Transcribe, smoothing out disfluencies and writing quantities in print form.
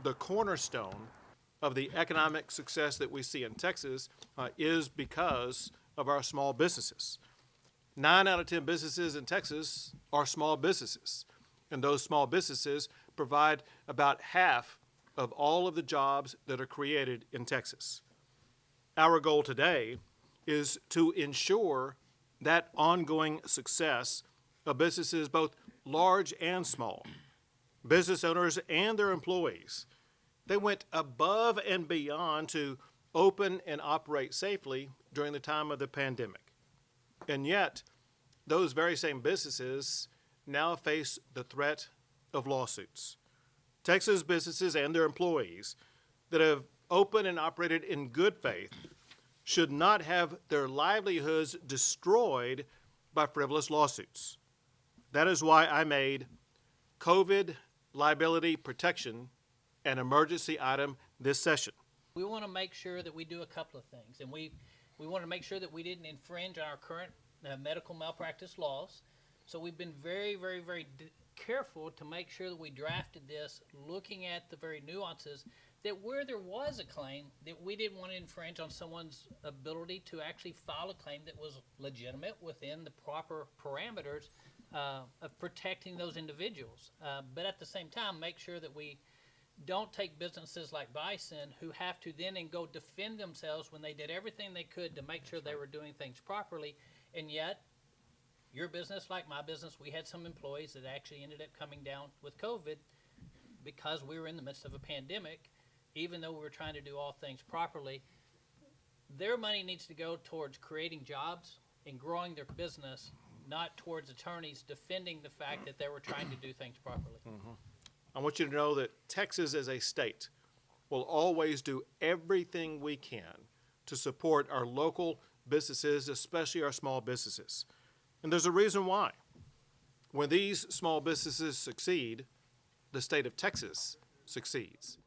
the cornerstone of the economic success that we see in Texas is because of our small businesses. 9 out of 10 businesses in Texas are small businesses, and those small businesses provide about half of all of the jobs that are created in Texas. Our goal today is to ensure that ongoing success of businesses, both large and small, business owners and their employees. They went above and beyond to open and operate safely during the time of the pandemic. And yet, those very same businesses now face the threat of lawsuits. Texas businesses and their employees that have opened and operated in good faith should not have their livelihoods destroyed by frivolous lawsuits. That is why I made COVID liability protection an emergency item this session. We want to make sure that we do a couple of things, and we want to make sure that we didn't infringe on our current medical malpractice laws. So we've been very, very, very careful to make sure that we drafted this looking at the very nuances, that where there was a claim, that we didn't want to infringe on someone's ability to actually file a claim that was legitimate within the proper parameters of protecting those individuals. But at the same time, make sure that we don't take businesses like Bison, who have to then go defend themselves when they did everything they could to make sure they were doing things properly. And yet, your business, like my business, we had some employees that actually ended up coming down with COVID because we were in the midst of a pandemic. Even though we were trying to do all things properly, their money needs to go towards creating jobs and growing their business, not towards attorneys defending the fact that they were trying to do things properly. I want you to know that Texas as a state will always do everything we can to support our local businesses, especially our small businesses. And there's a reason why. When these small businesses succeed, the state of Texas succeeds.